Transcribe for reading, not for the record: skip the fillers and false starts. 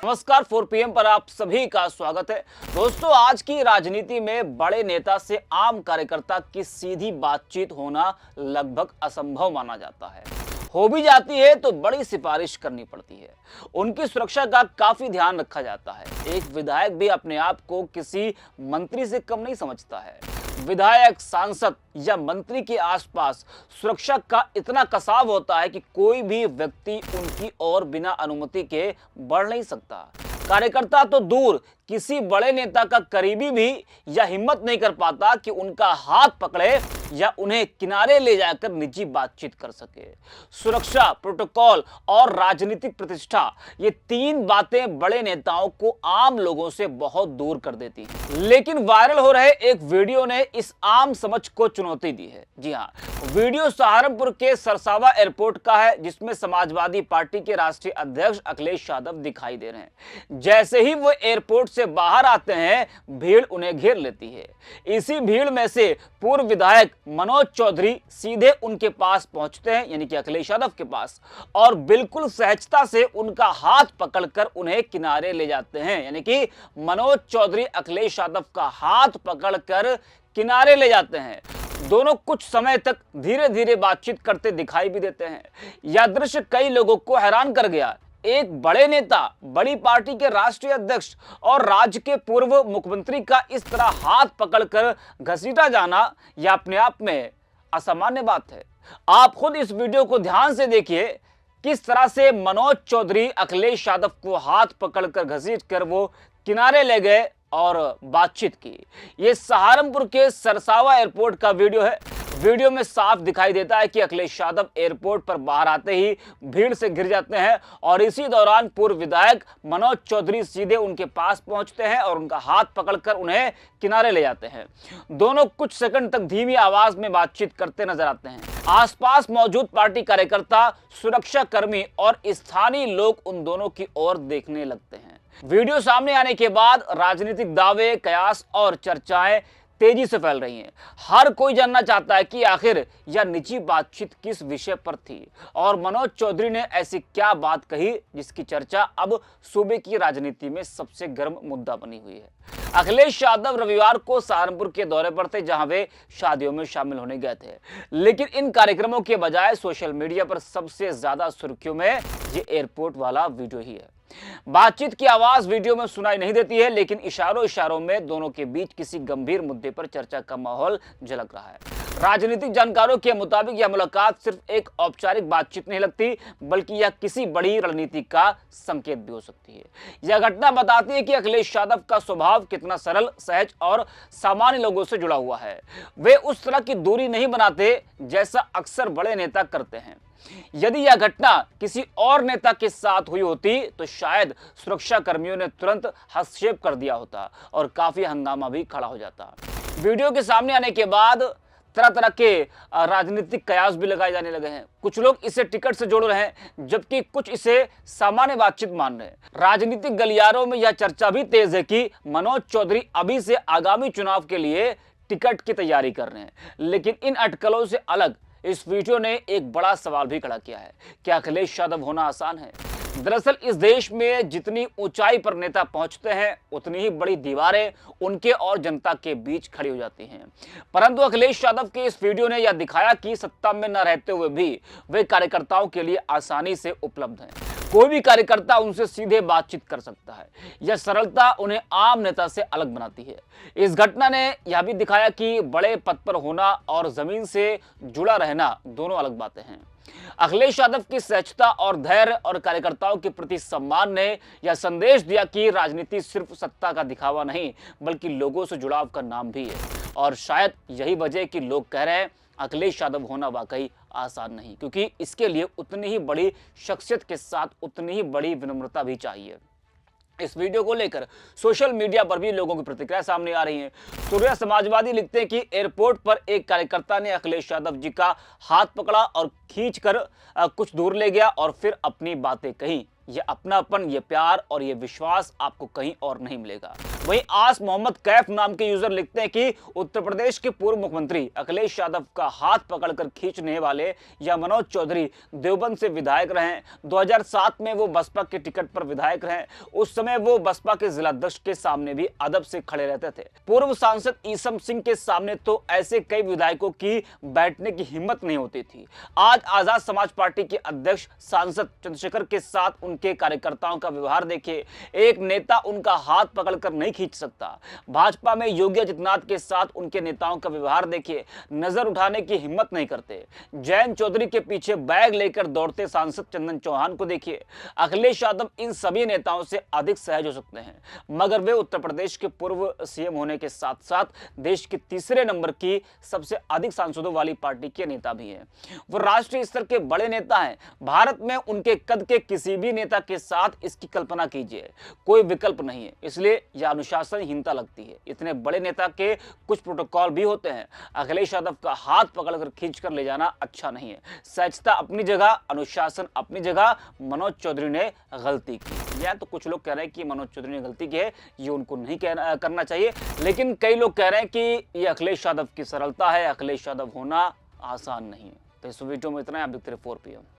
नमस्कार 4 PM पर आप सभी का स्वागत है। दोस्तों, आज की राजनीति में बड़े नेता से आम कार्यकर्ता की सीधी बातचीत होना लगभग असंभव माना जाता है। हो भी जाती है तो बड़ी सिफारिश करनी पड़ती है। उनकी सुरक्षा का काफी ध्यान रखा जाता है। एक विधायक भी अपने आप को किसी मंत्री से कम नहीं समझता है। विधायक, सांसद या मंत्री के आसपास सुरक्षा का इतना कसाव होता है कि कोई भी व्यक्ति उनकी ओर बिना अनुमति के बढ़ नहीं सकता। कार्यकर्ता तो दूर, किसी बड़े नेता का करीबी भी यह हिम्मत नहीं कर पाता कि उनका हाथ पकड़े या उन्हें किनारे ले जाकर निजी बातचीत कर सके। सुरक्षा, प्रोटोकॉल और राजनीतिक प्रतिष्ठा, ये तीन बातें बड़े नेताओं को आम लोगों से बहुत दूर कर देती हैं। लेकिन वायरल हो रहे एक वीडियो ने इस आम समझ को चुनौती दी है। जी हाँ, वीडियो सहारनपुर के सरसावा एयरपोर्ट का है, जिसमें समाजवादी पार्टी के राष्ट्रीय अध्यक्ष अखिलेश यादव दिखाई दे रहे हैं। जैसे ही वो एयरपोर्ट से बाहर आते हैं, भीड़ उन्हें घेर लेती है। इसी भीड़ में से पूर्व विधायक मनोज चौधरी सीधे उनके पास पहुंचते हैं, यानी कि अखिलेश यादव के पास, और बिल्कुल सहजता से उनका हाथ पकड़कर उन्हें किनारे ले जाते हैं। यानी कि मनोज चौधरी अखिलेश यादव का हाथ पकड़कर किनारे ले जाते हैं। दोनों कुछ समय तक धीरे धीरे बातचीत करते दिखाई भी देते हैं। यह दृश्य कई लोगों को हैरान कर गया। एक बड़े नेता, बड़ी पार्टी के राष्ट्रीय अध्यक्ष और राज्य के पूर्व मुख्यमंत्री का इस तरह हाथ पकड़कर घसीटा जाना, यह अपने आप में असामान्य बात है। आप खुद इस वीडियो को ध्यान से देखिए, किस तरह से मनोज चौधरी अखिलेश यादव को हाथ पकड़कर घसीटकर वो किनारे ले गए और बातचीत की। ये सहारनपुर के सरसावा एयरपोर्ट का वीडियो है। वीडियो में साफ दिखाई देता है कि अखिलेश यादव एयरपोर्ट पर बाहर आते ही भीड़ से घिर जाते हैं और इसी दौरान पूर्व विधायक मनोज चौधरी सीधे उनके पास पहुंचते हैं और उनका हाथ पकड़कर उन्हें किनारे ले जाते हैं। दोनों कुछ सेकंड तक धीमी आवाज में बातचीत करते नजर आते हैं। आसपास मौजूद पार्टी कार्यकर्ता, सुरक्षा कर्मी और स्थानीय लोग उन दोनों की ओर देखने लगते हैं। वीडियो सामने आने के बाद राजनीतिक दावे, कयास और चर्चाएं तेजी से फैल रही हैं। हर कोई जानना चाहता है कि आखिर यह निजी बातचीत किस विषय पर थी और मनोज चौधरी ने ऐसी क्या बात कही जिसकी चर्चा अब सूबे की राजनीति में सबसे गर्म मुद्दा बनी हुई है। अखिलेश यादव रविवार को सहारनपुर के दौरे पर थे, जहां वे शादियों में शामिल होने गए थे। लेकिन इन कार्यक्रमों के बजाय सोशल मीडिया पर सबसे ज्यादा सुर्खियों में ये एयरपोर्ट वाला वीडियो ही है। बातचीत की आवाज वीडियो में सुनाई नहीं देती है, लेकिन इशारों इशारों में दोनों के बीच किसी गंभीर मुद्दे पर चर्चा का माहौल झलक रहा है। राजनीतिक जानकारों के मुताबिक यह मुलाकात सिर्फ एक औपचारिक बातचीत नहीं लगती, बल्कि यह किसी बड़ी रणनीति का संकेत भी हो सकती है। यह घटना बताती है कि अखिलेश यादव का स्वभाव कितना सरल, सहज और सामान्य लोगों से जुड़ा हुआ है। वे उस तरह की दूरी नहीं बनाते जैसा अक्सर बड़े नेता करते हैं। यदि यह घटना किसी और नेता के साथ हुई होती तो शायद सुरक्षा कर्मियों ने तुरंत हस्तक्षेप कर दिया होता और काफी हंगामा भी खड़ा हो जाता। वीडियो के सामने आने के बाद तरह तरह के राजनीतिक कयास भी लगाए जाने लगे हैं। कुछ लोग इसे टिकट से जोड़ रहे हैं, जबकि कुछ इसे सामान्य बातचीत मान रहे हैं। राजनीतिक गलियारों में यह चर्चा भी तेज है कि मनोज चौधरी अभी से आगामी चुनाव के लिए टिकट की तैयारी कर रहे हैं। लेकिन इन अटकलों से अलग इस वीडियो ने एक बड़ा सवाल भी खड़ा किया है। क्या अखिलेश यादव होना आसान है? दरअसल इस देश में जितनी ऊंचाई पर नेता पहुंचते हैं, उतनी ही बड़ी दीवारें उनके और जनता के बीच खड़ी हो जाती हैं। परंतु अखिलेश यादव के इस वीडियो ने यह दिखाया कि सत्ता में न रहते हुए भी वे कार्यकर्ताओं के लिए आसानी से उपलब्ध हैं। कोई भी कार्यकर्ता उनसे सीधे बातचीत कर सकता है। यह सरलता उन्हें आम नेता से अलग बनाती है। इस घटना ने यह भी दिखाया कि बड़े पद पर होना और जमीन से जुड़ा रहना दोनों अलग बातें हैं। अखिलेश यादव की सहजता और धैर्य और कार्यकर्ताओं के प्रति सम्मान ने यह संदेश दिया कि राजनीति सिर्फ सत्ता का दिखावा नहीं, बल्कि लोगों से जुड़ाव का नाम भी है। और शायद यही वजह कि लोग कह रहे हैं अखिलेश यादव होना वाकई आसान नहीं, क्योंकि इसके लिए उतनी ही बड़ी शख्सियत के साथ उतनी ही बड़ी विनम्रता भी चाहिए। इस वीडियो को लेकर सोशल मीडिया पर भी लोगों की प्रतिक्रिया सामने आ रही है। सूर्या समाजवादी लिखते हैं कि एयरपोर्ट पर एक कार्यकर्ता ने अखिलेश यादव जी का हाथ पकड़ा और खींचकर कुछ दूर ले गया और फिर अपनी बातें कही। ये अपनापन, ये प्यार और ये विश्वास आपको कहीं और नहीं मिलेगा। वहीं आस मोहम्मद कैफ नाम के यूजर लिखते हैं कि उत्तर प्रदेश के पूर्व मुख्यमंत्री अखिलेश यादव का हाथ पकड़कर खींचने वाले या मनोज चौधरी देवबंद से विधायक रहे। 2007 में वो बसपा के टिकट पर विधायक रहे। उस समय वो बसपा के जिलाध्यक्ष के सामने भी अदब से खड़े रहते थे। पूर्व सांसद ईसम सिंह के सामने तो ऐसे कई विधायकों की बैठने की हिम्मत नहीं होती थी। आज आजाद समाज पार्टी के अध्यक्ष सांसद चंद्रशेखर के साथ उनके कार्यकर्ताओं का व्यवहार देखिए। एक नेता उनका हाथ पकड़कर नहीं खींच सकता। भाजपा में योगी आदित्यनाथ के साथ उनके नेताओं का व्यवहार देखिए, नजर उठाने की हिम्मत नहीं करते। जयंत चौधरी के पीछे बैग लेकर दौड़ते सांसद चंदन चौहान को देखिए। अखिलेश यादव इन सभी नेताओं से अधिक सहज हो सकते हैं, मगर वे उत्तर प्रदेश के पूर्व सीएम होने के साथ साथ देश के तीसरे नंबर की सबसे अधिक सांसदों वाली पार्टी के नेता भी हैं। वो राष्ट्रीय स्तर के बड़े नेता हैं। भारत में उनके कद के किसी भी नेता के साथ इसकी कल्पना कीजिए, कोई विकल्प नहीं है। इसलिए यह अनुशासनहीनता लगती है। इतने बड़े नेता के कुछ प्रोटोकॉल भी होते हैं। अखिलेश यादव का हाथ पकड़कर खींचकर ले जाना अच्छा नहीं है। सहजता अपनी जगह, अनुशासन अपनी जगह। मनोज चौधरी ने गलती की। या तो कुछ लोग कह रहे हैं कि मनोज चौधरी ने गलती की है, ये उनको नहीं करना चाहिए, लेकिन कई लोग कह रहे हैं कि ये अखिलेश यादव की सरलता है, अखिलेश यादव होना आसान नहीं है। तो इस वीडियो में इतना है। आप देखते रहिए 4PM।